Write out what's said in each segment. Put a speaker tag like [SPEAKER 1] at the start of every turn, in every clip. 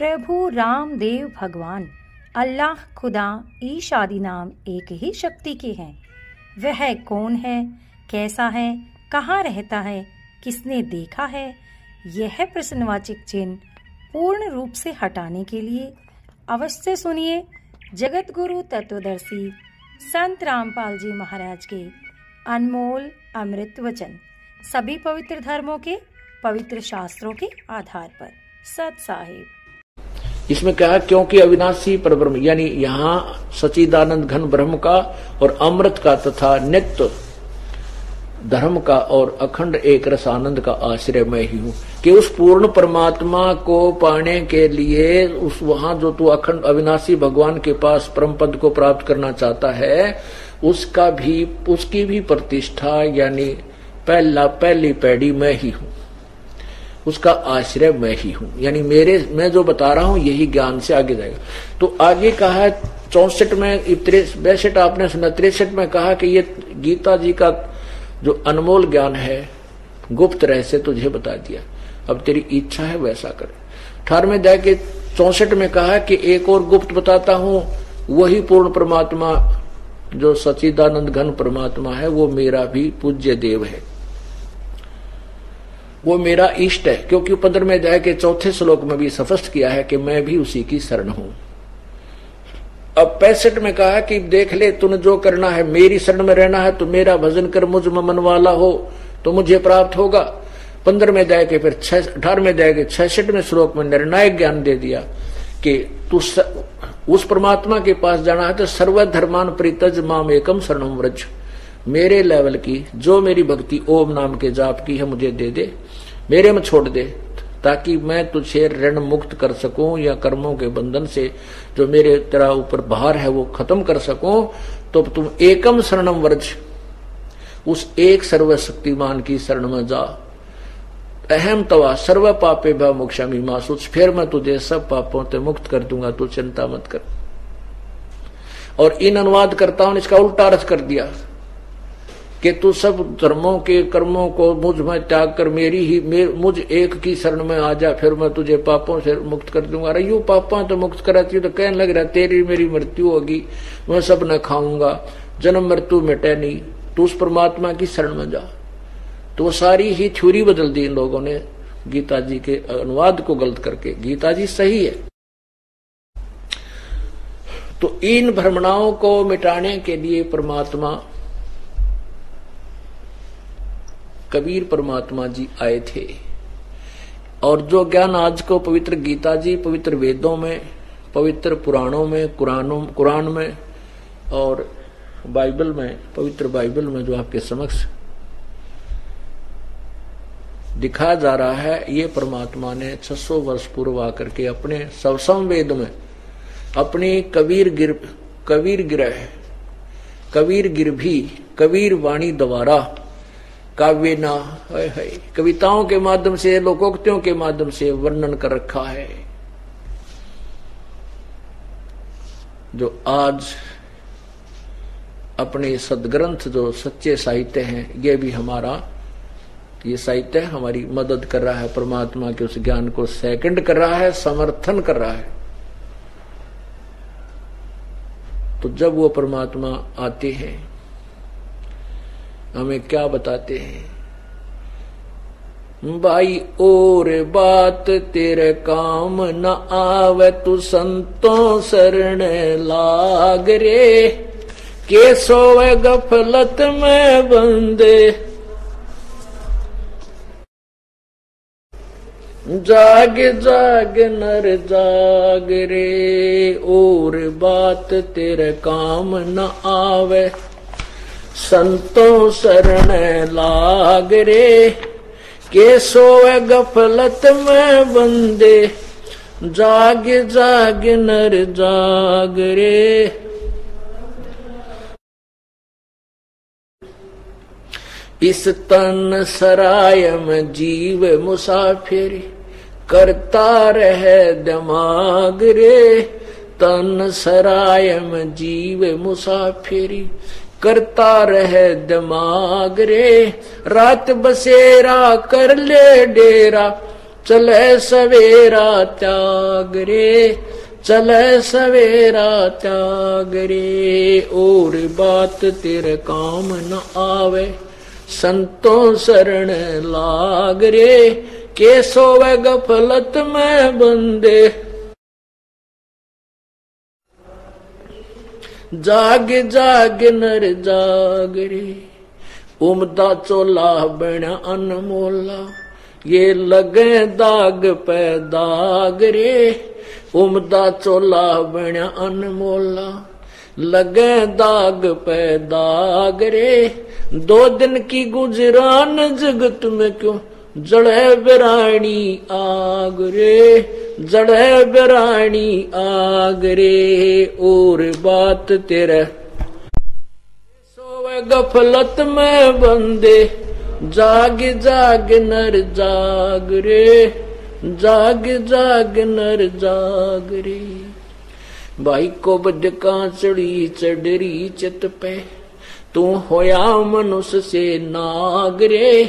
[SPEAKER 1] प्रभु रामदेव भगवान अल्लाह खुदा ईश आदि नाम एक ही शक्ति के हैं। वह कौन है, कैसा है, कहाँ रहता है, किसने देखा है, यह प्रश्नवाचक चिन्ह पूर्ण रूप से हटाने के लिए अवश्य सुनिए जगत गुरु तत्वदर्शी संत रामपाल जी महाराज के अनमोल अमृत वचन, सभी पवित्र धर्मों के पवित्र शास्त्रों के आधार पर। सत साहिब।
[SPEAKER 2] इसमें क्या है, क्योंकि अविनाशी परब्रह्म यानी यहाँ सच्चिदानंद घन ब्रह्म का और अमृत का तथा नित्य धर्म का और अखंड एक रस आनंद का आश्रय मैं ही हूँ कि उस पूर्ण परमात्मा को पाने के लिए उस वहां जो तू अखंड अविनाशी भगवान के पास परम पद को प्राप्त करना चाहता है उसकी भी प्रतिष्ठा यानी पहली पैड़ी मैं ही हूँ, उसका आश्रय मैं ही हूँ। यानी मैं जो बता रहा हूँ यही ज्ञान से आगे जाएगा। तो आगे कहा है 64 में 62 आपने सुना, 63 में कहा कि ये गीता जी का जो अनमोल ज्ञान है गुप्त रहस्य तुझे बता दिया, अब तेरी इच्छा है वैसा कर। 18वें अध्याय के 64 में कहा कि एक और गुप्त बताता हूँ, वही पूर्ण परमात्मा जो सच्चिदानंद घन परमात्मा है वो मेरा भी पूज्य देव है, वो मेरा इष्ट है। क्योंकि 15वें अध्याय के 4 श्लोक में भी स्पष्ट किया है कि मैं भी उसी की शरण हूं। अब 65 में कहा कि देख ले तूने जो करना है, मेरी शरण में रहना है तो मेरा भजन कर, मुझ में मन वाला हो तो मुझे प्राप्त होगा। 15वें अध्याय के फिर 18वें अध्याय के 66वें श्लोक में निर्णायक ज्ञान दे दिया कि तू उस परमात्मा के पास जाना है तो सर्वधर्मान परित्यज माम एकम शरणम व्रज, मेरे लेवल की जो मेरी भक्ति ओम नाम के जाप की है मुझे दे दे, मेरे में छोड़ दे, ताकि मैं तुझे ऋण मुक्त कर सकूं या कर्मों के बंधन से जो मेरे तेरा ऊपर भार है वो खत्म कर सकूं। तो तुम एकम शरणम व्रज, उस एक सर्वशक्तिमान की शरण में जा। अहम तवा सर्व पापे भा मोक्षामि मासुच, फिर मैं तुझे सब पापों से मुक्त कर दूंगा, तू चिंता मत कर। और इन अनुवाद करताओं ने इसका उल्टा अर्थ कर दिया कि तू सब धर्मों के कर्मों को मुझ में त्याग कर मुझ एक की शरण में आ जा, फिर मैं तुझे पापों से मुक्त कर दूंगा। अरे यू पापों तो मुक्त कराती तो कहने लग रहा तेरी मेरी मृत्यु होगी, मैं सब न खाऊंगा, जन्म मृत्यु मिटे नहीं, तू उस परमात्मा की शरण में जा। तो वो सारी ही थ्योरी बदल दी इन लोगों ने गीता जी के अनुवाद को गलत करके। गीता जी सही है। तो इन भ्रमणाओं को मिटाने के लिए परमात्मा कबीर परमात्मा जी आए थे। और जो ज्ञान आज को पवित्र गीता जी, पवित्र वेदों में, पवित्र पुराणों में, कुरान में और बाइबल में, पवित्र बाइबल में जो आपके समक्ष दिखाया जा रहा है, ये परमात्मा ने 600 वर्ष पूर्व आकर के अपने सवसम वेद में अपनी कबीर वाणी द्वारा काव्य ना कविताओं के माध्यम से, लोकोक्तियों के माध्यम से वर्णन कर रखा है। जो आज अपने सदग्रंथ जो सच्चे साहित्य हैं, ये साहित्य हमारी मदद कर रहा है, परमात्मा के उस ज्ञान को सेकंड कर रहा है, समर्थन कर रहा है। तो जब वो परमात्मा आते हैं हमें क्या बताते हैं, भाई और बात तेरे काम न आवे, तू संतों शरण लाग रे, के सोवे गफलत में बंदे, जाग जाग नर जाग रे, और बात तेरे काम न आवे, संतों शरण लाग रे, के सोए गफलत में बंदे, जाग जाग नर जाग रे। इस तन सराय में जीव मुसाफिर, करता रहे दिमाग रे, तन सराय में जीव मुसाफिरी, करता रहे दिमाग रे, रात बसेरा कर ले डेरा, चले सवेरा त्याग रे, चले सवेरा त्याग रे। और बात तेरे काम न आवे, संतों शरण लाग रे। के सोवे गफलत में बंदे, जाग जाग नर जाग रे। उमदा चोला बना अनमोला, ये लगे दाग पे दाग रे। उमदा चोला बना अनमोला, लगे दाग पे दाग रे। 2 दिन की गुजरान जगत में क्यों, जड़े बिरानी आग रे, जड़े बिरानी आग रे। और बात तेरे सोवे गफलत में बंदे, जाग जाग नर जाग रे, जाग जाग नर जाग रे। भाई को बद कांचड़ी चढ़री चित पे, तू होया मनुष्य से नाग रे।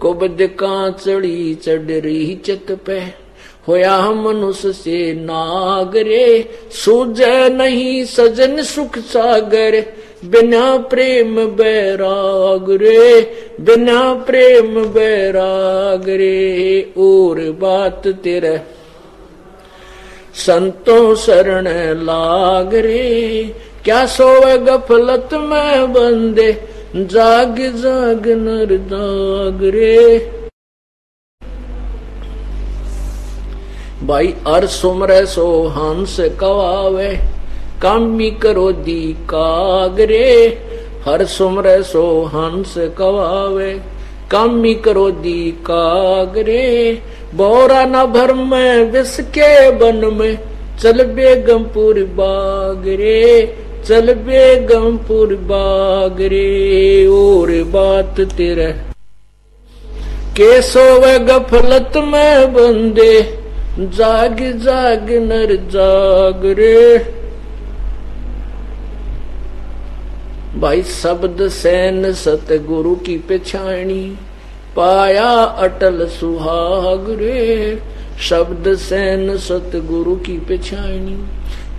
[SPEAKER 2] को बद कांचड़ी चढ़री चित पे, होया मनुष्य से नाग रे। सूझे नहीं सजन सुख सागर, बिना प्रेम बैराग रे, बिना प्रेम बैराग रे। और बात तेरे संतों शरण लाग रे। क्या सोवे गफलत में बंदे, जाग जाग नर जाग रे। भाई अर सुमरे सो हंस कवावे, कामी करो दी कागरे। हर सुमरे सो हंस कवावे, कामी करो दी कागरे। बोरा न भर में विष के बन में, चल बेगमपुर बाग रे, चल बेगमपुर बाग रे। और बात तेरे के सोवे गफलत में बंदे, जाग जाग नर जाग रे। भाई शब्द सैन सतगुरु की पेछाणी, पाया अटल सुहाग रे। शब्द सैन सतगुरु की पेछाणी,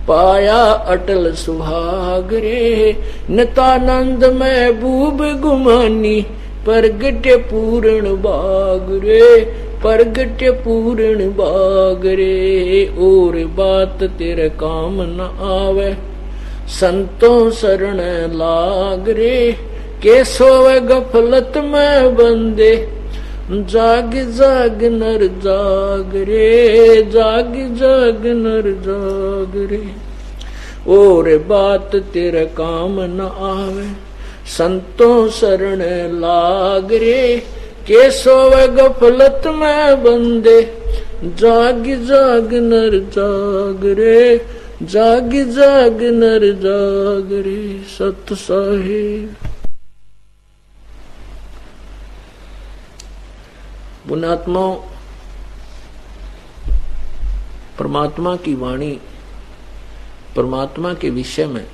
[SPEAKER 2] पाया अटल सुहाग रे। नितानंद महबूब गुमानी, प्रगट्य पूर्ण बाग रे, प्रगट्य पूर्ण बाग रे। और बात तेरे काम न आवे, संतों शरण लाग रे। के सोवे गफलत में बंदे, जाग जाग नर जाग रे, जाग जाग नर जाग रे। और बात तेरे काम न आवे, संतों शरण लाग रे। के सोवे गफलत में बंदे, जाग जाग नर जाग रे, जाग जाग नर जाग रे। सत साहिब। पुण्यात्मा, परमात्मा की वाणी, परमात्मा के विषय में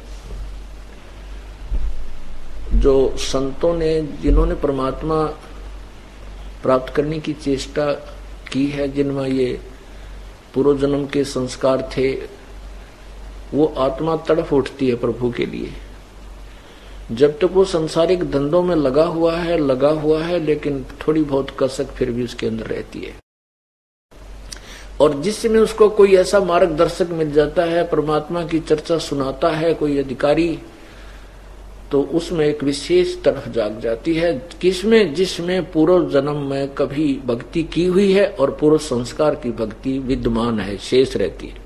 [SPEAKER 2] जो संतों ने, जिन्होंने परमात्मा प्राप्त करने की चेष्टा की है, जिनमें ये पूर्व जन्म के संस्कार थे, वो आत्मा तड़फ उठती है प्रभु के लिए। जब तक वो सांसारिक धंधों में लगा हुआ है, लेकिन थोड़ी बहुत कसक फिर भी उसके अंदर रहती है। और जिस समय उसको कोई ऐसा मार्गदर्शक मिल जाता है, परमात्मा की चर्चा सुनाता है कोई अधिकारी, तो उसमें एक विशेष तरफ जाग जाती है, किसमें, जिसमें पूर्व जन्म में कभी भक्ति की हुई है और पूर्व संस्कार की भक्ति विद्यमान है, शेष रहती है।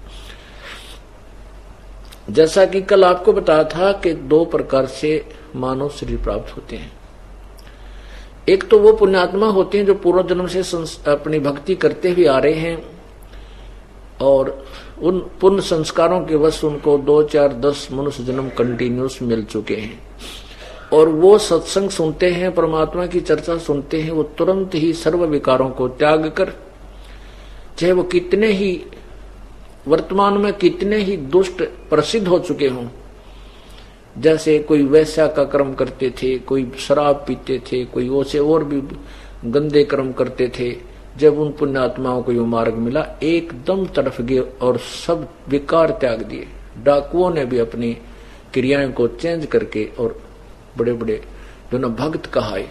[SPEAKER 2] जैसा कि कल आपको बताया था कि 2 प्रकार से मानव शरीर प्राप्त होते हैं। एक तो वो पुण्यात्मा होते हैं जो पूर्व जन्म से अपनी भक्ति करते हुए आ रहे हैं, और उन पुण्य संस्कारों के वश उनको 2, 4, 10 मनुष्य जन्म कंटिन्यूस मिल चुके हैं, और वो सत्संग सुनते हैं, परमात्मा की चर्चा सुनते हैं। वो तुरंत ही सर्व विकारों को त्याग कर, चाहे वो कितने ही वर्तमान में कितने ही दुष्ट प्रसिद्ध हो चुके हों, जैसे कोई वैश्या का कर्म करते थे, कोई शराब पीते थे, कोई ओसे और भी गंदे कर्म करते थे, जब उन पुण्यात्माओं को ये मार्ग मिला, एकदम तड़फ गए और सब विकार त्याग दिए। डाकुओं ने भी अपनी क्रियाएं को चेंज करके और बड़े बड़े जो न भक्त कहाए।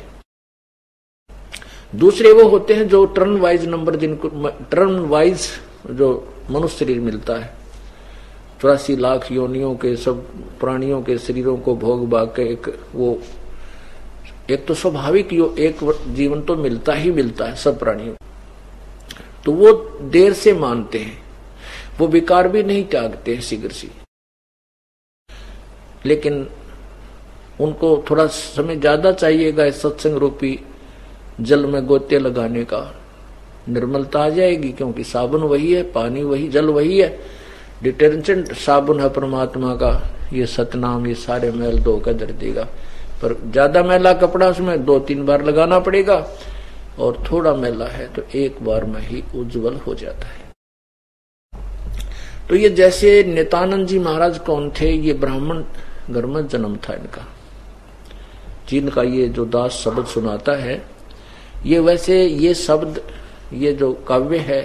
[SPEAKER 2] दूसरे वो होते हैं जो टर्न वाइज नंबर, जिनको टर्न वाइज जो मनुष्य शरीर मिलता है, 84 लाख योनियों के सब प्राणियों के शरीरों को भोग भाग के एक तो स्वाभाविक एक जीवन तो मिलता ही मिलता है सब प्राणियों, तो वो देर से मानते हैं, वो विकार भी नहीं त्यागते हैं शीघ्र से, लेकिन उनको थोड़ा समय ज्यादा चाहिएगा इस सत्संग रूपी जल में गोते लगाने का। निर्मलता आ जाएगी, क्योंकि साबुन वही है, पानी वही, जल वही है, डिटर्जेंट साबुन है परमात्मा का। ये सतनाम ये सारे मैल धो कर धर देगा, पर ज्यादा मैला कपड़ा उसमें 2-3 बार लगाना पड़ेगा, और थोड़ा मैला है तो एक बार में ही उज्जवल हो जाता है। तो ये जैसे नित्यानंद जी महाराज कौन थे, ये ब्राह्मण घर में जन्म था इनका, जिनका ये जो दास शब्द सुनाता है, ये वैसे ये शब्द, ये जो काव्य है,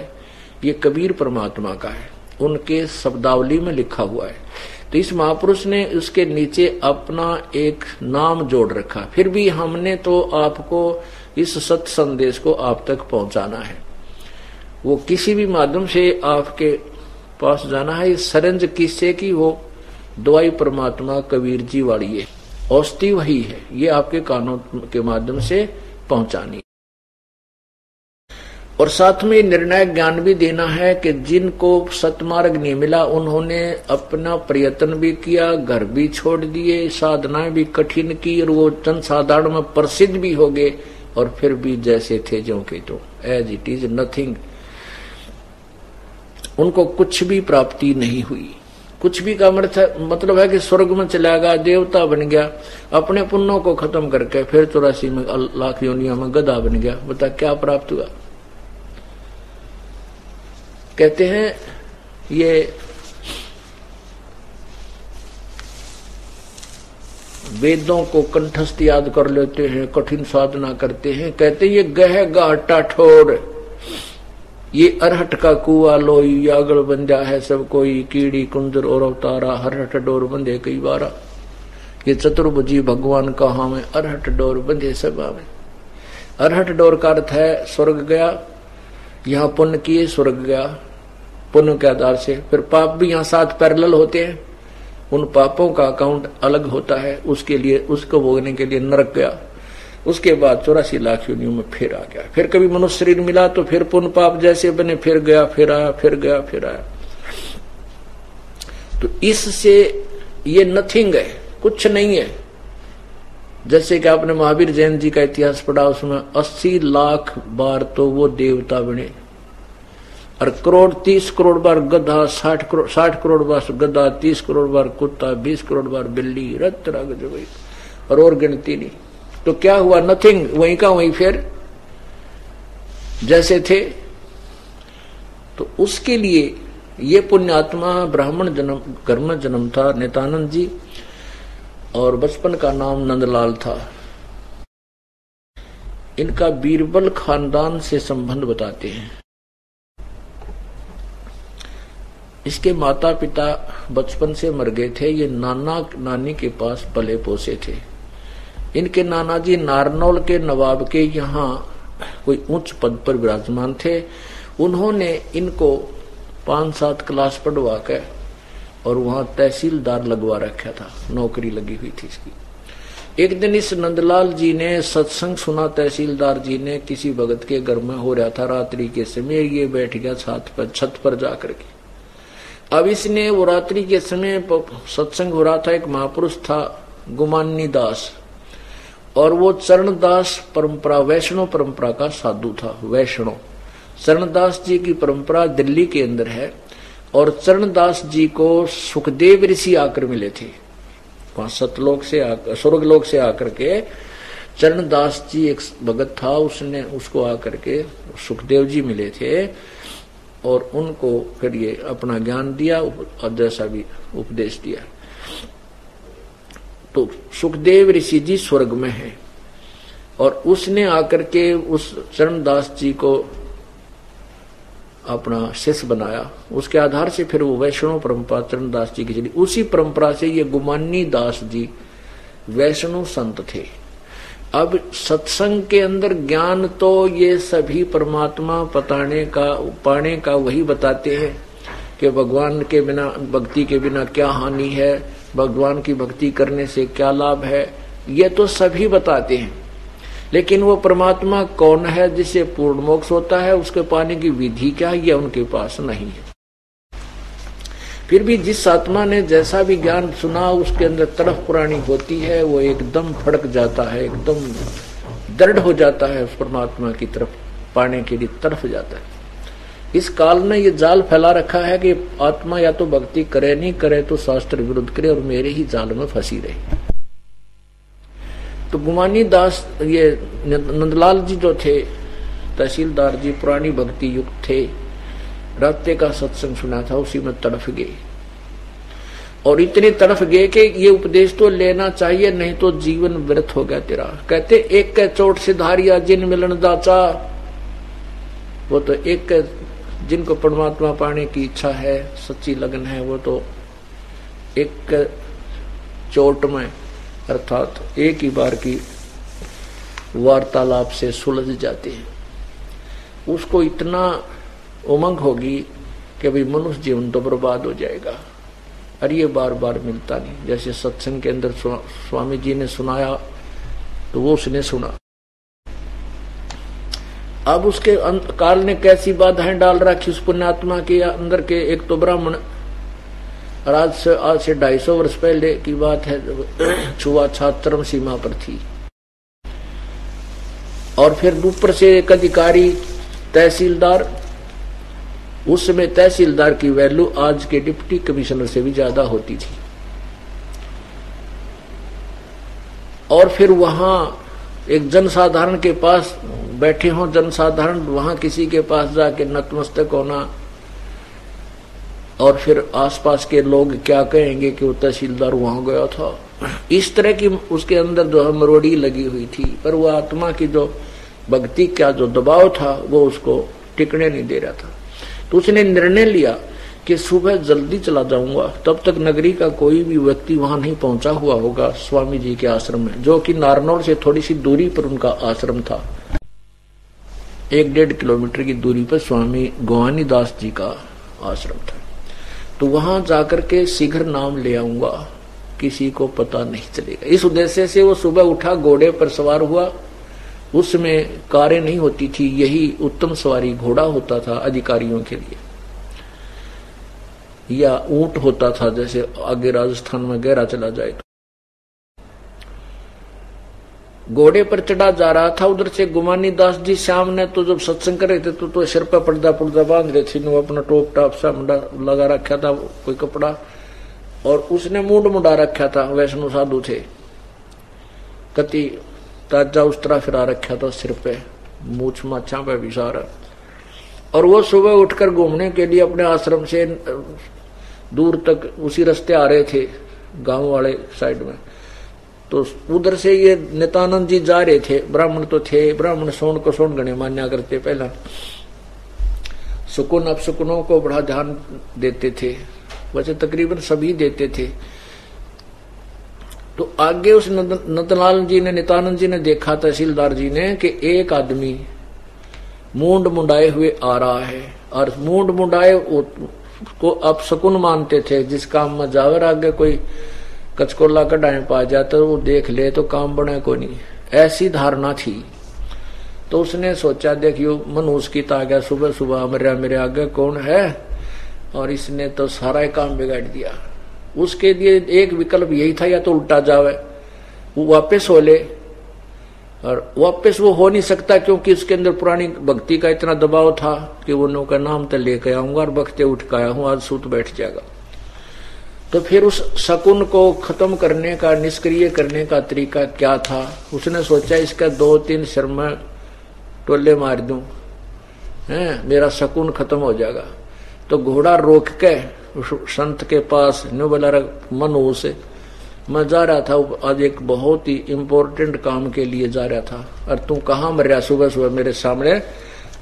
[SPEAKER 2] ये कबीर परमात्मा का है, उनके शब्दावली में लिखा हुआ है। तो इस महापुरुष ने उसके नीचे अपना एक नाम जोड़ रखा। फिर भी हमने तो आपको इस सत्य संदेश को आप तक पहुंचाना है, वो किसी भी माध्यम से आपके पास जाना है। सरंज किससे की, वो दवाई परमात्मा कबीर जी वाली है, औषधि वही है, ये आपके कानों के माध्यम से पहुंचानी। और साथ में निर्णायक ज्ञान भी देना है कि जिनको सतमार्ग नहीं मिला, उन्होंने अपना प्रयत्न भी किया, घर भी छोड़ दिए, साधनाएं भी कठिन की, और वो जन साधारण में प्रसिद्ध भी हो गए, और फिर भी जैसे थे ज्यों के तो, एज इट इज नथिंग, उनको कुछ भी प्राप्ति नहीं हुई। कुछ भी का मतलब है कि स्वर्ग में चला गया, देवता बन गया, अपने पुण्यों को खत्म करके फिर 84 में लाख योनियों में गधा बन गया, बता क्या प्राप्त हुआ। कहते हैं ये वेदों को कंठस्थ याद कर लेते हैं, कठिन साधना करते हैं, कहते ये गह गाटा ठोर, ये अरहट का कुआ लोई, आगल बंधा है सब कोई, कीड़ी कुंजर और अवतारा, हरहट डोर बंधे कई बारा। ये चतुर्भुजी भगवान कहा में अरहट डोर बंधे सब में। अरहट डोर का अर्थ है स्वर्ग गया, यहाँ पुण्य किए स्वर्ग गया, पुण्य के आधार से फिर पाप भी यहाँ साथ पैरेलल होते हैं, उन पापों का अकाउंट अलग होता है, उसके लिए उसको भोगने के लिए नरक गया, उसके बाद 84 लाख योनियों में फिर आ गया, फिर कभी मनुष्य शरीर मिला तो फिर पुण्य पाप जैसे बने, फिर गया फिर आया, फिर गया फिर आया। तो इससे ये नथिंग है, कुछ नहीं है। जैसे कि आपने महावीर जैन जी का इतिहास पढ़ा, उसमें 80 लाख बार तो वो देवता बने, और 30 करोड़ बार गधा, 60 करोड़ बार गधा, 30 करोड़ बार कुत्ता, 20 करोड़ बार बिल्ली, रत रग जो गई, और गिनती नहीं। तो क्या हुआ, नथिंग, वहीं का वहीं फिर जैसे थे। तो उसके लिए ये पुण्यात्मा ब्राह्मण जन्म घर में जन्म था नित्यानंद जी, और बचपन का नाम नंदलाल था। इनका बीरबल खानदान से संबंध बताते हैं। इसके माता पिता बचपन से मर गए थे, ये नाना नानी के पास पले पोसे थे। इनके नाना जी नारनौल के नवाब के यहाँ कोई उच्च पद पर विराजमान थे। उन्होंने इनको 5-7 क्लास पढ़वा के और वहां तहसीलदार लगवा रखा था, नौकरी लगी हुई थी इसकी। एक दिन इस नंदलाल जी ने सत्संग सुना, तहसीलदार जी ने, किसी भगत के घर में हो रहा था रात्रि के समय, ये बैठ गया छत पर जाकर के। अब इसने वो रात्रि के समय सत्संग हो रहा था, एक महापुरुष था गुमानी दास, और वो चरणदास परंपरा, वैष्णव परंपरा का साधु था। वैष्णव चरणदास जी की परंपरा दिल्ली के अंदर है, और चरणदास जी को सुखदेव ऋषि आकर मिले थे, वहां सतलोक से आकर, स्वर्गलोक से आकर के। चरणदास जी एक भगत था, उसने उसको आकर के सुखदेव जी मिले थे, और उनको फिर ये अपना ज्ञान दिया और जैसा भी उपदेश दिया। तो सुखदेव ऋषि जी स्वर्ग में है, और उसने आकर के उस चरणदास जी को अपना शिष्य बनाया। उसके आधार से फिर वो वैष्णव परंपरा चरणदास जी की चली। उसी परंपरा से ये गुमानी दास जी वैष्णव संत थे। अब सत्संग के अंदर ज्ञान तो ये सभी परमात्मा पाने का वही बताते हैं कि भगवान के बिना, भक्ति के बिना क्या हानि है, भगवान की भक्ति करने से क्या लाभ है, ये तो सभी बताते हैं। लेकिन वो परमात्मा कौन है जिसे पूर्ण मोक्ष होता है, उसके पाने की विधि क्या है, ये उनके पास नहीं है। फिर भी जिस आत्मा ने जैसा भी ज्ञान सुना उसके अंदर तरफ पुरानी होती है, वो एकदम फड़क जाता है, एकदम दृढ़ हो जाता है, उस परमात्मा की तरफ पाने के लिए तरफ जाता है। इस काल ने ये जाल फैला रखा है कि आत्मा या तो भक्ति करे नहीं करे तो शास्त्र विरुद्ध करे और मेरे ही जाल में फंसी रहे। तो गुमानी दास, ये नंदलाल जी जो थे तहसीलदार जी, पुरानी भक्ति युक्त थे, रात्रि का सत्संग सुना था, उसी में तड़फ गए। और इतने तड़फ गए कि ये उपदेश तो लेना चाहिए, नहीं तो जीवन व्यर्थ हो गया तेरा। कहते एक के चोट से धारिया जिन मिलन दाचा, वो तो एक के जिनको परमात्मा पाने की इच्छा है, सच्ची लगन है, वो तो एक चोट में अर्थात एक ही बार की वार्तालाप से सुलझ जाते हैं। उसको इतना उमंग होगी कि भाई मनुष्य जीवन तो बर्बाद हो जाएगा, और ये बार बार मिलता नहीं। जैसे सत्संग के अंदर स्वामी जी ने सुनाया तो वो उसने सुना। अब उसके काल ने कैसी बाधाएं डाल रखी उस पुण्यात्मा के अंदर के। एक तो ब्राह्मण, आज से 250 वर्ष पहले की बात है, छुआछूत चरम सीमा पर थी। और फिर ऊपर से एक अधिकारी तहसीलदार, उस समय तहसीलदार की वैल्यू आज के डिप्टी कमिश्नर से भी ज्यादा होती थी। और फिर वहां एक जनसाधारण के पास बैठे हों, जनसाधारण वहां किसी के पास जाके नतमस्तक होना, और फिर आसपास के लोग क्या कहेंगे कि वो तहसीलदार वहां गया था। इस तरह की उसके अंदर जो है मरोड़ी लगी हुई थी। पर वो आत्मा की जो भक्ति का जो दबाव था वो उसको टिकने नहीं दे रहा था। तो उसने निर्णय लिया कि सुबह जल्दी चला जाऊंगा, तब तक नगरी का कोई भी व्यक्ति वहां नहीं पहुंचा हुआ होगा स्वामी जी के आश्रम में, जो कि नारनौल से थोड़ी सी दूरी पर उनका आश्रम था। 1-1.5 किलोमीटर की दूरी पर स्वामी गुमानी दास जी का आश्रम था। तो वहां जाकर के शीघ्र नाम ले आऊंगा, किसी को पता नहीं चलेगा। इस उद्देश्य से वो सुबह उठा, घोड़े पर सवार हुआ। उसमें कारें नहीं होती थी, यही उत्तम सवारी घोड़ा होता था अधिकारियों के लिए, या ऊंट होता था, जैसे आगे राजस्थान में गहरा चला जाए तो। घोड़े पर चढ़ा जा रहा था। उधर से गुमानी दास जी शाम ने तो जब सत्संग कर रहे थे तो सिर पर पर्दा बांध रहे थे, वो अपना टोप टाप सा मुंडा लगा रखा था, कोई कपड़ा, और उसने मूड मुंडा रखा था। वैष्णव साधु थे, कति ताजा उस तरह फिरा रखा था सिर पे, मूछ माछा पे भी सारा। और वो सुबह उठकर घूमने के लिए अपने आश्रम से दूर तक उसी रास्ते आ रहे थे, गांव वाले साइड में। तो उधर से ये नित्यानंद जी जा रहे थे। ब्राह्मण तो थे, ब्राह्मण सोन को सोन गणे मान्या करते, पहला सुकून अपसुकूनों को बड़ा ध्यान देते थे, वैसे तकरीबन सभी देते थे। तो आगे उस नंदलाल जी ने, नित्यानंद जी ने देखा, तहसीलदार जी ने, कि एक आदमी मूंड मुंडाए हुए आ रहा है। और मूंड मुंडाए को अपशकुन मानते थे, जिस काम में जावर आगे कोई कचकोला कढ़ाए पा जाता वो देख ले तो काम बने को नहीं, ऐसी धारणा थी। तो उसने सोचा, देखियो मनुष्य की आ गया सुबह सुबह, मेरे आगे कौन है, और इसने तो सारा काम बिगाड़ दिया। उसके लिए एक विकल्प यही था, या तो उल्टा जावे, वो वापस हो ले। और वापस वो हो नहीं सकता, क्योंकि उसके अंदर पुरानी भक्ति का इतना दबाव था कि वो नो का नाम तो लेकर आऊंगा और भक्ते उठ के आया हूं, आज सूत बैठ जाएगा। तो फिर उस शकुन को खत्म करने का, निष्क्रिय करने का तरीका क्या था? उसने सोचा इसका 2-3 सिर में टोले मार दूं, मेरा शकुन खत्म हो जाएगा। तो घोड़ा रोक के संत के पास न्यू बोला, मनु से मैं जा रहा था आज एक बहुत ही इम्पोर्टेंट काम के लिए जा रहा था, और तू कहाँ मर रहा सुबह सुबह मेरे सामने,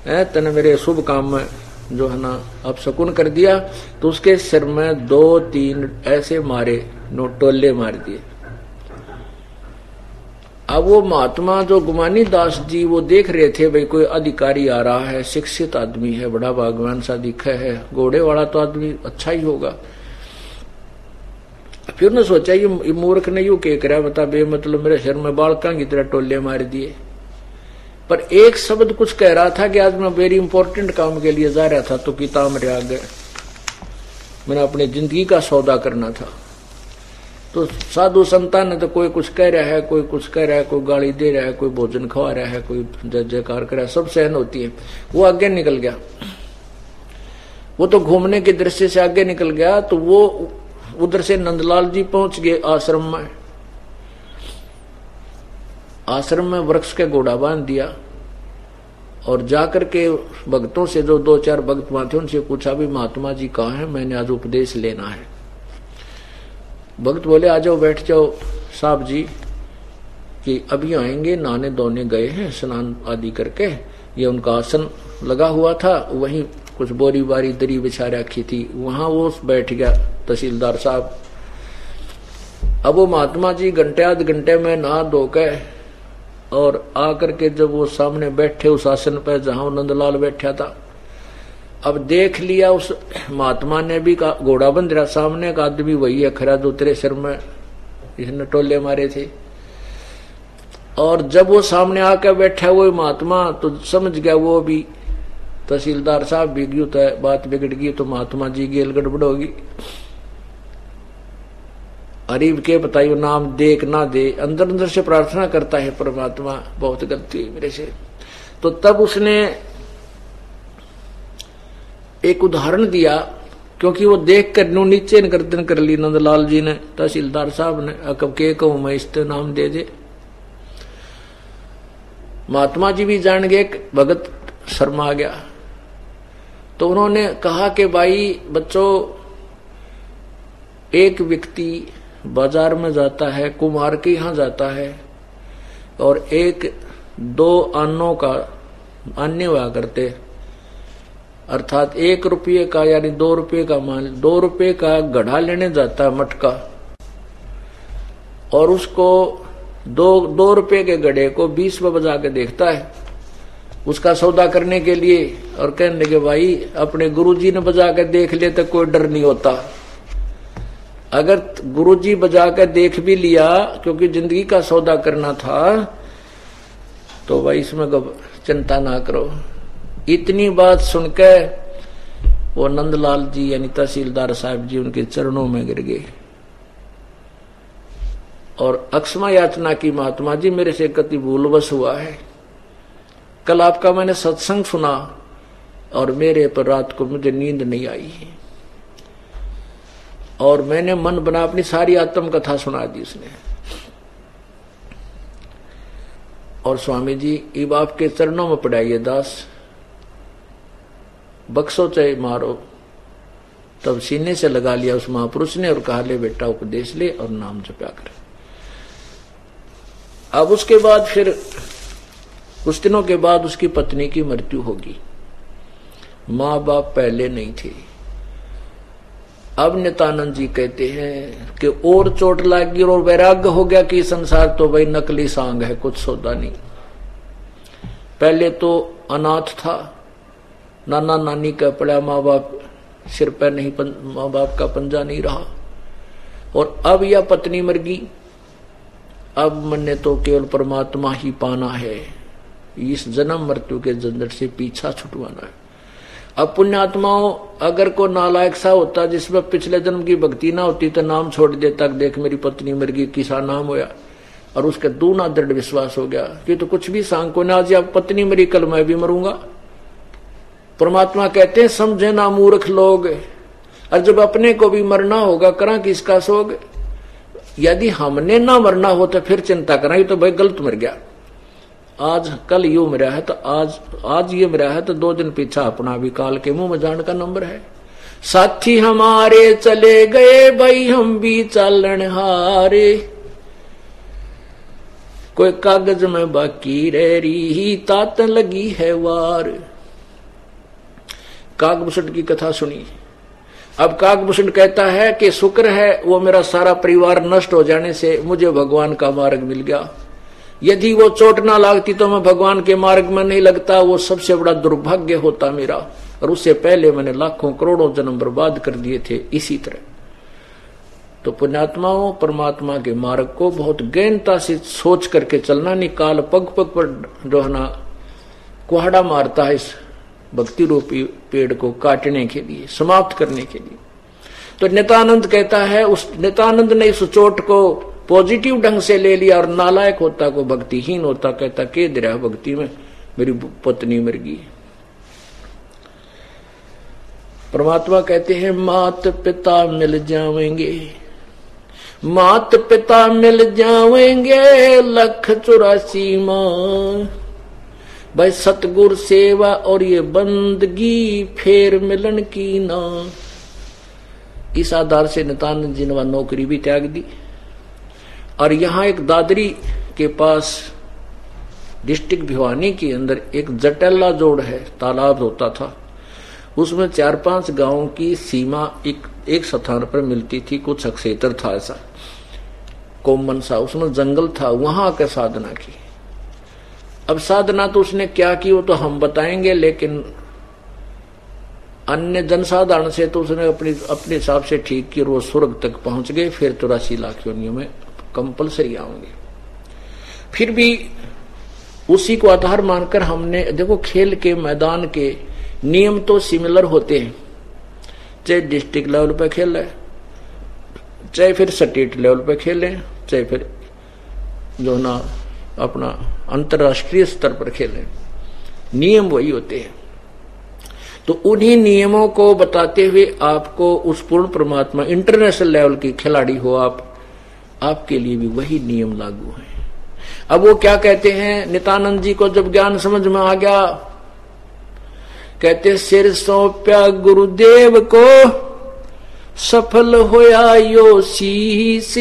[SPEAKER 2] तने मेरे शुभ काम में जो है ना अपशकुन कर दिया, तो उसके सिर में 2-3 ऐसे मारे, टोले मार दिए। अब वो महात्मा जो गुमानी दास जी वो देख रहे थे, भाई कोई अधिकारी आ रहा है, शिक्षित आदमी है, बड़ा भगवान सा दिखा है, घोड़े वाला तो आदमी अच्छा ही होगा। फिर उन्होंने सोचा ये मूर्ख ने यूं कह करा, बता बे मतलब मेरे सिर में बालका की तरह टोले मार दिए। पर एक शब्द कुछ कह रहा था कि आज मैं वेरी इंपॉर्टेंट काम के लिए जा रहा था, तो किताब मेरे आ गए, मैंने अपनी जिंदगी का सौदा करना था। तो साधु संतान ने तो कोई कुछ कह रहा है, कोई कुछ कह रहा है, कोई गाली दे रहा है, कोई भोजन खवा रहा है, कोई जय जयकार कर रहा है, सब सहन होती है। वो आगे निकल गया, वो तो घूमने के दृश्य से आगे निकल गया। तो वो उधर से नंदलाल जी पहुंच गए आश्रम में। आश्रम में वृक्ष के घोड़ा बांध दिया और जाकर के भक्तों से, जो 2-4 भक्त वहां थे, उनसे पूछा भी महात्मा जी कहाँ हैं, मैंने आज उपदेश लेना है। भक्त बोले आ जाओ, बैठ जाओ साहब जी, कि अभी आएंगे, नहाने धोने गए हैं, स्नान आदि करके। ये उनका आसन लगा हुआ था, वहीं कुछ बोरी बारी दरी बिछा रखी थी, वहां वो बैठ गया तहसीलदार साहब। अब वो महात्मा जी घंटे आध घंटे में नहा धो के और आकर के जब वो सामने बैठे उस आसन पर जहां नंदलाल बैठा था, अब देख लिया उस महात्मा ने भी घोड़ा बंध रहा, सामने का आदमी वही है खरा जो तेरे सिर में इसने टोले मारे थे। और जब वो सामने आकर बैठा वो महात्मा, तो समझ गया वो भी तहसीलदार साहब बिगड़ी तो बात बिगड़ गई, तो महात्मा जी की गड़बड़ होगी। अरीब के बताइयो नाम देख ना दे, अंदर अंदर से प्रार्थना करता है परमात्मा बहुत गलती हुई मेरे से। तो तब उसने एक उदाहरण दिया, क्योंकि वो देख कर नीचे गर्दन कर ली नंदलाल जी ने, तहसीलदार साहब ने, अकब के कहूं मैं इससे नाम दे दे। महात्मा जी भी जान गए, भगत शर्मा गया। तो उन्होंने कहा कि भाई बच्चों, एक व्यक्ति बाजार में जाता है, कुम्हार के यहां जाता है, और 1-2 अन्नों का अन्य हुआ करते, अर्थात 1 रुपये का यानी 2 रुपये का मान, 2 रुपये का गढ़ा लेने जाता है मटका, और उसको 2 रुपये के गढ़े को 20 में बजा के देखता है उसका सौदा करने के लिए, और कहने लगे भाई अपने गुरुजी ने बजा के देख ले तो कोई डर नहीं होता। अगर गुरुजी बजा कर देख भी लिया, क्योंकि जिंदगी का सौदा करना था, तो भाई इसमें चिंता ना करो। इतनी बात सुनकर वो नंदलाल जी यानी तहसीलदार साहब जी उनके चरणों में गिर गए और अक्षमा याचना की, महात्मा जी मेरे से कति भूलवश हुआ है, कल आपका मैंने सत्संग सुना और मेरे पर रात को मुझे नींद नहीं आई है, और मैंने मन बना अपनी सारी आत्म कथा सुना दी उसने। और स्वामी जी इब आपके चरणों में पड़ाइए दास, बक्सो चाहे मारो। तब सीने से लगा लिया उस महापुरुष ने और कहा ले बेटा उपदेश ले और नाम जपा कर। अब उसके बाद फिर कुछ दिनों के बाद उसकी पत्नी की मृत्यु होगी। माँ बाप पहले नहीं थे। अब नित्यानंद जी कहते हैं कि और चोट लगी और वैराग्य हो गया कि संसार तो भाई नकली सांग है, कुछ सौदा नहीं। पहले तो अनाथ था, नाना नानी का पड़ा, माँ बाप सिर पर नहीं, माँ बाप का पंजा नहीं रहा, और अब यह पत्नी मर गई। अब मैंने तो केवल परमात्मा ही पाना है, इस जन्म मृत्यु के झंझट से पीछा छुटवाना है। अब पुण्यात्माओं, अगर को नालायक सा होता जिसमें पिछले जन्म की भक्ति ना होती तो नाम छोड़ देता, देख मेरी पत्नी मर गई, किसा नाम होया, और उसके दूना दृढ़ विश्वास हो गया कि तो कुछ भी सांग को ना, आज अब पत्नी मरी कल मैं भी मरूंगा। परमात्मा कहते हैं समझे ना मूर्ख लोग, और जब अपने को भी मरना होगा करा किसका सोग। यदि हमने ना मरना हो तो फिर चिंता करा, ये तो भाई गलत मर गया, आज कल यू मरा है तो आज ये मरा है तो 2 दिन पीछा अपना भी काल के मुंह में जान का नंबर है। साथी हमारे चले गए भाई हम भी चालन हारे, कोई कागज में बाकी रह रही तात लगी है वार। काकभूषण की कथा सुनी। अब काकभूषण कहता है कि शुक्र है वो मेरा सारा परिवार नष्ट हो जाने से मुझे भगवान का मार्ग मिल गया, यदि वो चोट ना लागती तो मैं भगवान के मार्ग में नहीं लगता, वो सबसे बड़ा दुर्भाग्य होता मेरा, और उससे पहले मैंने लाखों करोड़ों जन्म बर्बाद कर दिए थे। इसी तरह तो पुण्यात्माओं परमात्मा के मार्ग को बहुत गहनता से सोच करके चलना, निकाल पग पग पर जो है ना कुहाड़ा मारता है इस भक्ति रूपी पेड़ को काटने के लिए, समाप्त करने के लिए। तो नित्यानंद कहता है, उस नित्यानंद ने इस चोट को पॉजिटिव ढंग से ले लिया और नालायक होता को भक्तिहीन होता कहता के दे भक्ति में मेरी पत्नी मर गई। परमात्मा कहते हैं मात पिता मिल जाएंगे, मात पिता मिल जाएंगे 1,84 माँ, भाई सतगुर सेवा और ये बंदगी फेर मिलन की ना। इस आधार से नित्यानंद जी ने नौकरी भी त्याग दी और यहाँ एक दादरी के पास डिस्ट्रिक्ट भिवानी के अंदर एक जटेला जोड़ है, तालाब होता था, उसमें 4-5 गांवों की सीमा एक स्थान पर मिलती थी, कुछ क्षेत्र था ऐसा कॉमन सा, उसमें जंगल था, वहां आकर साधना की। अब साधना तो उसने क्या की वो तो हम बताएंगे, लेकिन अन्य जनसाधारण से तो उसने अपने हिसाब से ठीक की और वो स्वर्ग तक पहुंच गए। फिर 84 लाख योनियों में कंपलसरी आएंगे। फिर भी उसी को आधार मानकर हमने देखो, खेल के मैदान के नियम तो सिमिलर होते हैं, चाहे डिस्ट्रिक्ट लेवल पे खेल रहे, चाहे फिर स्टेट लेवल पे खेलें, चाहे फिर जो ना अपना अंतर्राष्ट्रीय स्तर पर खेलें, नियम वही होते हैं। तो उन्हीं नियमों को बताते हुए आपको उस पूर्ण परमात्मा इंटरनेशनल लेवल की खिलाड़ी हो आप, आपके लिए भी वही नियम लागू है। अब वो क्या कहते हैं, नित्यानंद जी को जब ज्ञान समझ में आ गया, कहते सिर सौंप्या गुरुदेव को सफल होया यो शीश,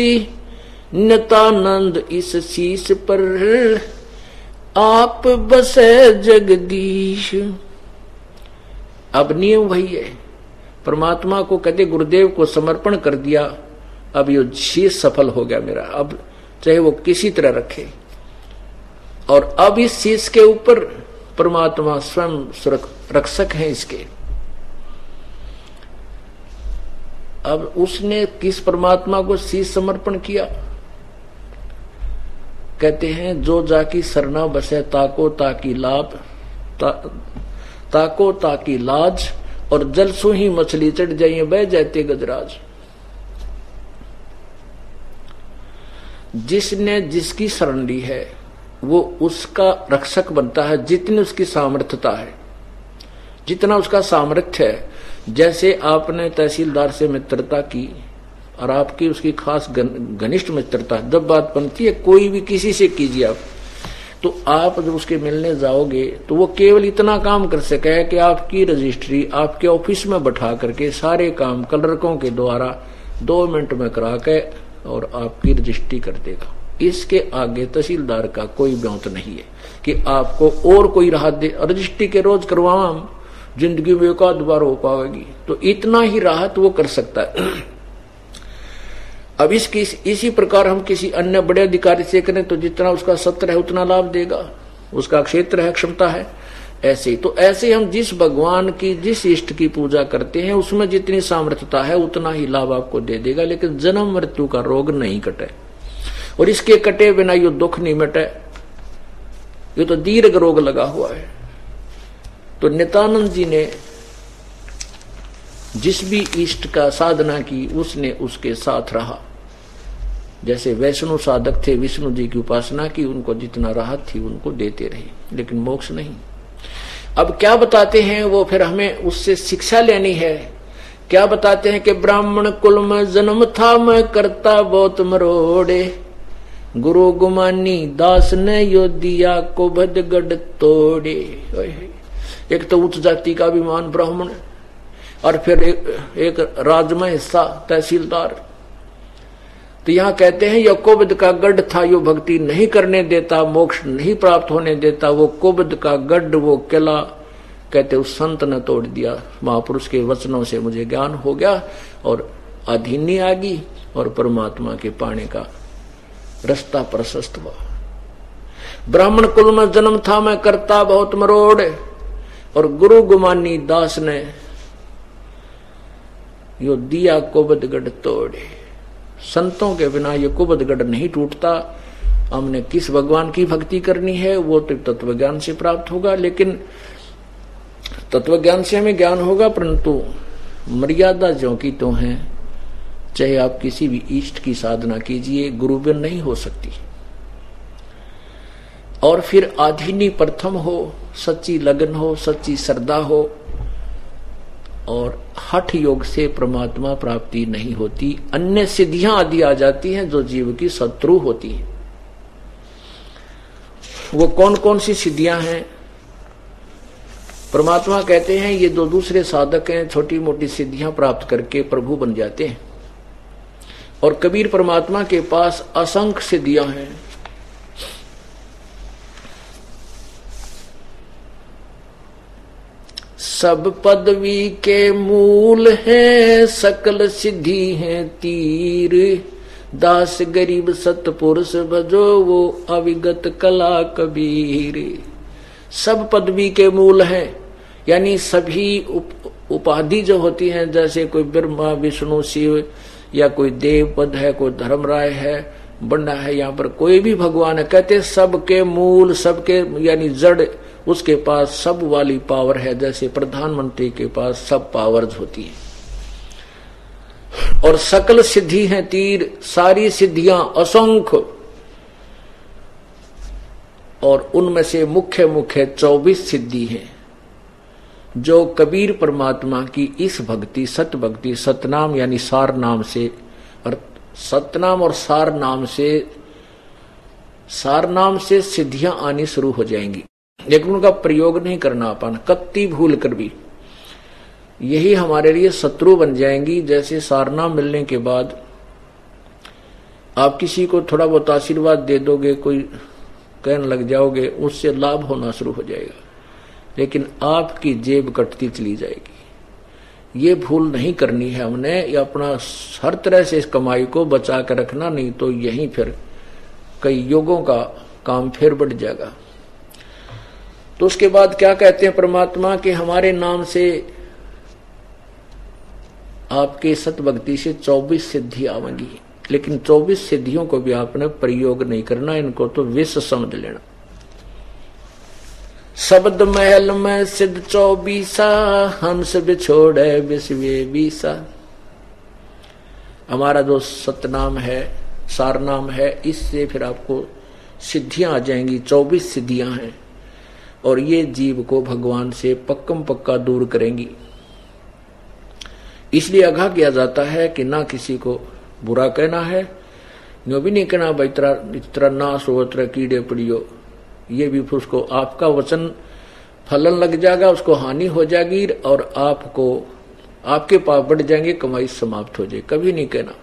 [SPEAKER 2] नित्यानंद इस शीश पर आप बसे जगदीश। अब नियम वही है, परमात्मा को कहते गुरुदेव को समर्पण कर दिया, अब यो शीश सफल हो गया मेरा, अब चाहे वो किसी तरह रखे। और अब इस शीश के ऊपर परमात्मा स्वयं रक्षक हैं इसके। अब उसने किस परमात्मा को शीश समर्पण किया, कहते हैं जो जाकी सरना बसे ताको ताकी लाभ, ताको ताकी लाज, और जलसु ही मछली चढ़ जाइए बह जाते गजराज। जिसने जिसकी शरण ली है वो उसका रक्षक बनता है, जितनी उसकी सामर्थ्यता है, जितना उसका सामर्थ्य है। जैसे आपने तहसीलदार से मित्रता की और आपकी उसकी खास घनिष्ठ मित्रता, जब बात बनती है कोई भी किसी से कीजिए आप, तो आप जब उसके मिलने जाओगे तो वो केवल इतना काम कर सके कि आपकी रजिस्ट्री आपके ऑफिस में बैठा करके सारे काम क्लर्कों के द्वारा 2 मिनट में करा के और आपकी रजिस्ट्री कर देगा। इसके आगे तहसीलदार का कोई ब्योंत नहीं है कि आपको और कोई राहत दे। रजिस्ट्री के रोज करवाओ, जिंदगी में एक आध बार हो पाएगी, तो इतना ही राहत वो कर सकता है। अब इसी प्रकार हम किसी अन्य बड़े अधिकारी से करें तो जितना उसका सत्र है उतना लाभ देगा, उसका क्षेत्र है, क्षमता है। ऐसे ही तो ऐसे हम जिस भगवान की जिस इष्ट की पूजा करते हैं उसमें जितनी सामर्थ्यता है उतना ही लाभ आपको दे देगा। लेकिन जन्म मृत्यु का रोग नहीं कटे, और इसके कटे बिना ये दुख नहीं मिटे, ये तो दीर्घ रोग लगा हुआ है। तो नित्यानंद जी ने जिस भी इष्ट का साधना की उसने उसके साथ रहा। जैसे वैष्णव साधक थे, विष्णु जी की उपासना की, उनको जितना राहत थी उनको देते रहे, लेकिन मोक्ष नहीं। अब क्या बताते हैं वो, फिर हमें उससे शिक्षा लेनी है। क्या बताते हैं कि ब्राह्मण कुल में जन्म था, मैं करता बहुत मरोड़े, गुरु गुमानी दास ने यो दिया को भदगढ़ तोड़े। एक तो उच्च जाति का अभिमान ब्राह्मण, और फिर एक राजमय हिस्सा तहसीलदार। तो यहाँ कहते हैं यो कोबद का गढ़ था, यो भक्ति नहीं करने देता, मोक्ष नहीं प्राप्त होने देता। वो कोबद का गढ़, वो किला कहते उस संत ने तोड़ दिया, महापुरुष के वचनों से मुझे ज्ञान हो गया और अधीनी आ गई और परमात्मा के पाने का रास्ता प्रशस्त हुआ। ब्राह्मण कुल में जन्म था मैं करता बहुत मरोड़, और गुरु गुमानी दास ने यो दिया कुबदगढ़ तोड़े। संतों के बिना ये कुबदगढ़ नहीं टूटता। हमने किस भगवान की भक्ति करनी है वो तो तत्वज्ञान से प्राप्त होगा, लेकिन तत्वज्ञान से हमें ज्ञान होगा, परंतु मर्यादा जो की तो है। चाहे आप किसी भी इष्ट की साधना कीजिए, गुरु बिन नहीं हो सकती। और फिर आधीनी प्रथम हो, सच्ची लगन हो, सच्ची श्रद्धा हो, और हठ योग से परमात्मा प्राप्ति नहीं होती। अन्य सिद्धियां आदि आ जाती हैं जो जीव की शत्रु होती हैं। वो कौन कौन सी सिद्धियां हैं? परमात्मा कहते हैं ये जो दूसरे साधक हैं छोटी मोटी सिद्धियां प्राप्त करके प्रभु बन जाते हैं, और कबीर परमात्मा के पास असंख्य सिद्धियां हैं। सब पदवी के मूल है, सकल सिद्धि है तीर, दास गरीब सतपुरुष भजो वो अविगत कला कबीर। सब पदवी के मूल है, यानी सभी उपाधि जो होती हैं, जैसे कोई ब्रह्मा विष्णु शिव या कोई देव पद है, कोई धर्मराय है, बंडा है, यहाँ पर कोई भी भगवान है, कहते सबके मूल, सबके यानी जड़, उसके पास सब वाली पावर है। जैसे प्रधानमंत्री के पास सब पावर्स होती है। और सकल सिद्धि है तीर, सारी सिद्धियां असंख्य, और उनमें से मुख्य मुख्य 24 सिद्धि हैं जो कबीर परमात्मा की इस भक्ति, सत भक्ति, सतनाम यानी सार नाम से, और सतनाम और सार नाम से सिद्धियां आनी शुरू हो जाएंगी, लेकिन उनका प्रयोग नहीं करना अपन, कत्ती भूल कर भी। यही हमारे लिए शत्रु बन जाएंगी। जैसे सारनाम मिलने के बाद आप किसी को थोड़ा बहुत आशीर्वाद दे दोगे, कोई कहने लग जाओगे, उससे लाभ होना शुरू हो जाएगा, लेकिन आपकी जेब कटती चली जाएगी। ये भूल नहीं करनी है हमने। ये अपना हर तरह से इस कमाई को बचा कर रखना, नहीं तो यहीं फिर कई युगों का काम फिर बढ़ जाएगा। तो उसके बाद क्या कहते हैं परमात्मा के हमारे नाम से, आपके सत भक्ति से 24 सिद्धि आवेंगी, लेकिन 24 सिद्धियों को भी आपने प्रयोग नहीं करना, इनको तो विष समझ लेना। शब्द महल में सिद्ध 24, हंस बिछोड़े विश्वे बीसा। हमारा जो सतनाम है, सारनाम है, इससे फिर आपको सिद्धियां आ जाएंगी। 24 सिद्धियां हैं, और ये जीव को भगवान से पक्कम पक्का दूर करेंगी। इसलिए आगाह किया जाता है कि ना किसी को बुरा कहना है, यूं भी नहीं कहना भाई इतना नाश हो, इतना कीड़े पड़ियो। ये भी उसको आपका वचन फलन लग जाएगा, उसको हानि हो जाएगी, और आपके पाप बढ़ जाएंगे, कमाई समाप्त हो जाएगी। कभी नहीं कहना।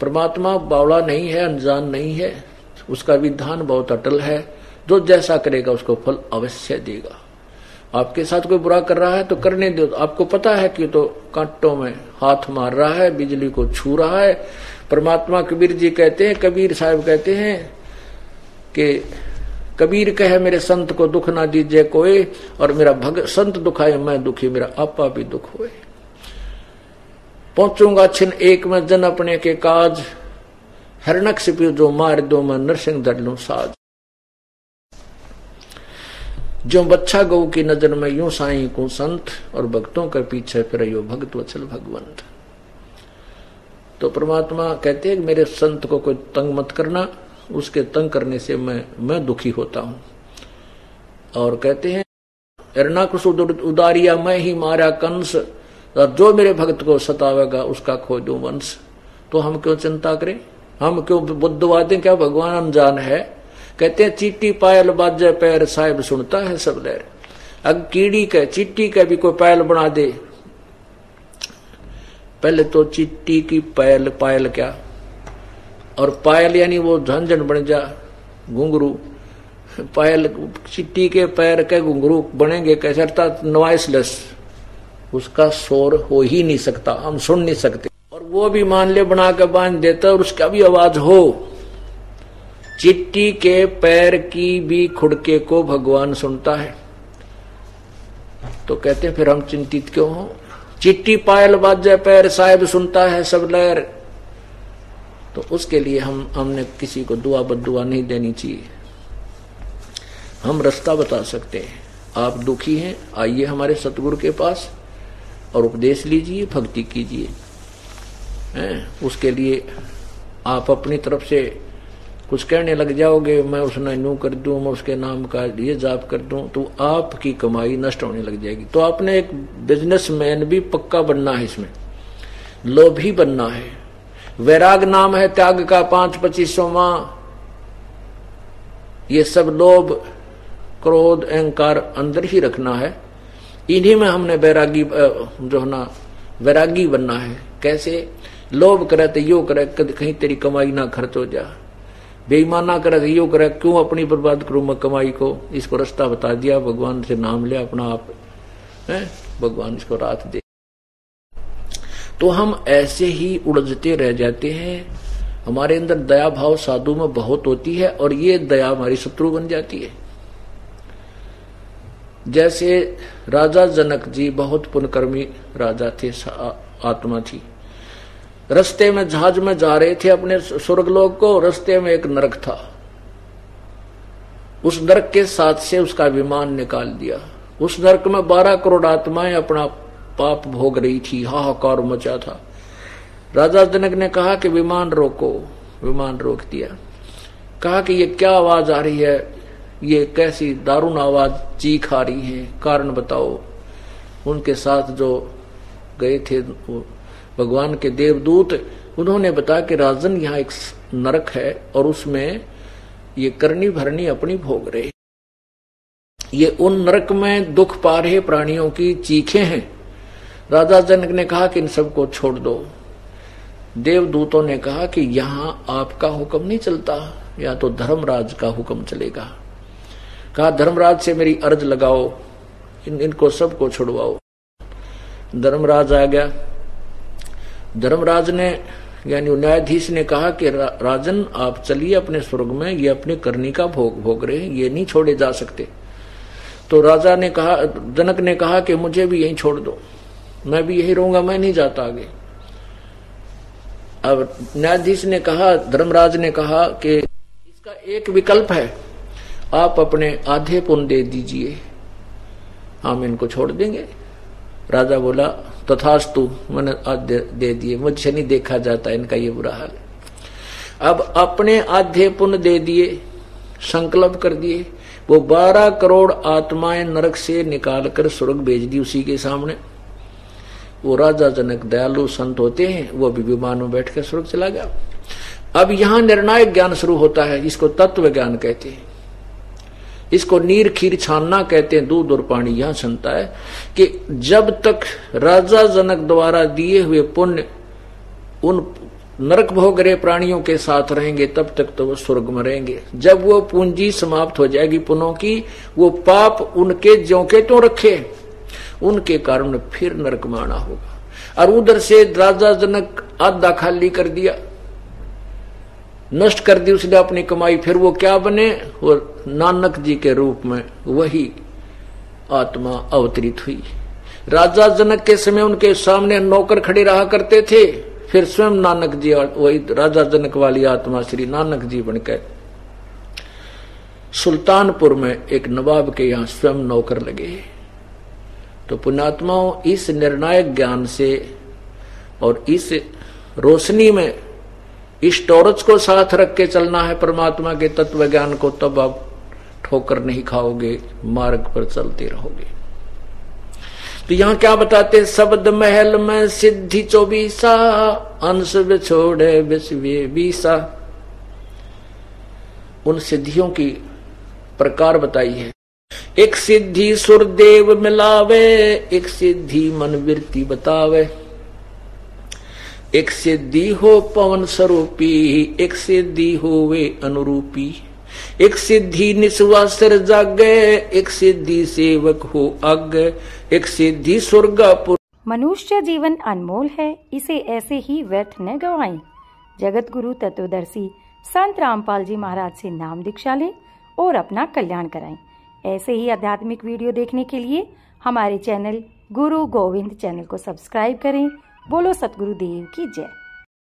[SPEAKER 2] परमात्मा बावला नहीं है, अनजान नहीं है, उसका विधान बहुत अटल है। जो जैसा करेगा उसको फल अवश्य देगा। आपके साथ कोई बुरा कर रहा है तो करने दो, आपको पता है कि तो कांटों में हाथ मार रहा है, बिजली को छू रहा है। परमात्मा कबीर जी कहते हैं, कबीर साहब कहते हैं कि कबीर कहे मेरे संत को दुख ना दीजिए कोई, और मेरा संत दुखाए मैं दुखी, मेरा आपा भी दुख होए। पहुंचूंगा छिन एक में जन अपने के काज, हरणक सिपी जो मार दो मैं नरसिंह धर लूं साज। जो बच्चा गौ की नजर में यूं साईं को संत, और भक्तों के पीछे फिर यो भक्त वत्सल भगवंत। तो परमात्मा कहते हैं कि मेरे संत को कोई तंग मत करना, उसके तंग करने से मैं दुखी होता हूं। और कहते हैं हिरणाकुश उदारिया मैं ही मारा कंस, और जो मेरे भक्त को सतावेगा उसका खो दूं वंश। तो हम क्यों चिंता करें, हम क्यों बुद्धवादी, क्या भगवान अनजान है? कहते हैं चीटी पायल बाजे पैर, साहिब सुनता है सब लहर। अब कीड़ी का चिट्टी का भी कोई पायल बना दे, पहले तो चिट्टी की पायल क्या, और पायल यानी वो झंझन बन जा घुंघरू, पायल चिट्टी के पैर के घुंघरू बनेंगे कैसे, अर्थात नॉइसलेस, उसका शोर हो ही नहीं सकता, हम सुन नहीं सकते। और वो भी मान ले बना के बांध देता और उसका भी आवाज हो। चिट्टी के पैर की भी खुड़के को भगवान सुनता है, तो कहते हैं फिर हम चिंतित क्यों हो। चिट्टी पायल बाजे पैर साहिब सुनता है सब लहर, तो उसके लिए हमने किसी को दुआ बद्दुआ नहीं देनी चाहिए। हम रास्ता बता सकते हैं। आप दुखी हैं, आइए हमारे सतगुरु के पास और उपदेश लीजिए, भक्ति कीजिए। उसके लिए आप अपनी तरफ से कुछ कहने लग जाओगे, मैं उसने यूं कर दूं, मैं उसके नाम का ये जाप कर दूं, तो आपकी कमाई नष्ट होने लग जाएगी। तो आपने एक बिजनेसमैन भी पक्का बनना है, इसमें लोभी बनना है। वैराग नाम है त्याग का 5-25वां। ये सब लोभ क्रोध अहंकार अंदर ही रखना है, इन्हीं में हमने वैरागी जो है ना वैरागी बनना है। कैसे? लोभ करे तो यो करे कहीं तेरी कमाई ना खर्च हो जा, बेईमाना करे तो यो करे क्यों अपनी बर्बाद करूं मैं कमाई को। इसको रास्ता बता दिया, भगवान से नाम लिया अपना आप है, भगवान इसको रात दे। तो हम ऐसे ही उलझते रह जाते हैं। हमारे अंदर दया भाव साधु में बहुत होती है और ये दया हमारी शत्रु बन जाती है। जैसे राजा जनक जी बहुत पुण्यकर्मी राजा थे, आत्मा थी। रास्ते में जहाज में जा रहे थे अपने स्वर्गलोक को, रास्ते में एक नरक था। उस नरक के साथ से उसका विमान निकाल दिया। उस नरक में 12 करोड़ आत्माएं अपना पाप भोग रही थी, हाहाकार मचा था। राजा जनक ने कहा कि विमान रोको। विमान रोक दिया। कहा कि ये क्या आवाज आ रही है, ये कैसी दारुण आवाज चीख आ रही है, कारण बताओ। उनके साथ जो गए थे भगवान के देवदूत, उन्होंने बताया कि राजन यहाँ एक नरक है और उसमें ये करनी भरनी अपनी भोग रहे, ये उन नरक में दुख पा रहे प्राणियों की चीखें हैं। राजा जनक ने कहा कि इन सबको छोड़ दो। देवदूतों ने कहा कि यहाँ आपका हुक्म नहीं चलता, या तो धर्मराज का हुक्म चलेगा। कहा धर्मराज से मेरी अर्ज लगाओ, इनको सबको छुड़वाओ। धर्मराज आ गया। धर्मराज ने यानी न्यायाधीश ने कहा कि राजन आप चलिए अपने स्वर्ग में, ये अपने करनी का भोग रहे हैं, ये नहीं छोड़े जा सकते। तो राजा ने कहा, जनक ने कहा कि मुझे भी यहीं छोड़ दो, मैं भी यही रहूंगा, मैं नहीं जाता आगे। अब न्यायाधीश ने कहा, धर्मराज ने कहा कि इसका एक विकल्प है, आप अपने आधे पुण्य दे दीजिए, हम इनको छोड़ देंगे। राजा बोला तथास्तु, मैंने आधे दे दिए, मुझसे नहीं देखा जाता इनका ये बुरा हाल। अब अपने आधे पुण्य दे दिए, संकल्प कर दिए। वो 12 करोड़ आत्माएं नरक से निकालकर स्वर्ग भेज दी उसी के सामने। वो राजा जनक दयालु संत होते हैं, वो भी विमान में बैठ कर स्वर्ग चला गया। अब यहां निर्णायक ज्ञान शुरू होता है, इसको तत्व ज्ञान कहते हैं, इसको नीर खीर छानना कहते हैं। दूध और पानी यहां छनता है कि जब तक राजा जनक द्वारा दिए हुए पुण्य उन नरक भोग रहे प्राणियों के साथ रहेंगे, तब तक तो वो स्वर्ग में रहेंगे। जब वो पूंजी समाप्त हो जाएगी पुण्यों की, वो पाप उनके ज्यों के त्यों रखे, उनके कारण फिर नरक में आना होगा। और उधर से राजा जनक आधा खाली कर दिया, नष्ट कर दी उसने अपनी कमाई। फिर वो क्या बने? वो नानक जी के रूप में वही आत्मा अवतरित हुई। राजा जनक के समय उनके सामने नौकर खड़े रहा करते थे, फिर स्वयं नानक जी वही राजा जनक वाली आत्मा श्री नानक जी बनकर सुल्तानपुर में एक नवाब के यहां स्वयं नौकर लगे। तो पुण्यात्माओं, इस निर्णायक ज्ञान से और इस रोशनी में इस टॉर्च को साथ रख के चलना है परमात्मा के तत्व ज्ञान को, तब आप ठोकर नहीं खाओगे, मार्ग पर चलते रहोगे। तो यहां क्या बताते? शब्द महल में सिद्धि 24, अंश बिछोड़े विश्व 20। उन सिद्धियों की प्रकार बताई है। एक सिद्धि सुरदेव मिलावे, एक सिद्धि मन वृत्ति बतावे, एक सिद्धि हो पवन स्वरूपी, एक सिद्धि हो वे अनुरूपी, एक सिद्धि निस्वासर जागे, एक सिद्धि सेवक हो आगे, एक सिद्धि स्वर्गापुर।
[SPEAKER 1] मनुष्य जीवन अनमोल है, इसे ऐसे ही व्यर्थ न गवाएं। जगत गुरु तत्वदर्शी संत रामपाल जी महाराज से नाम दीक्षा लें और अपना कल्याण कराएं। ऐसे ही आध्यात्मिक वीडियो देखने के लिए हमारे चैनल गुरु गोविंद चैनल को सब्सक्राइब करें। बोलो सतगुरुदेव की जय।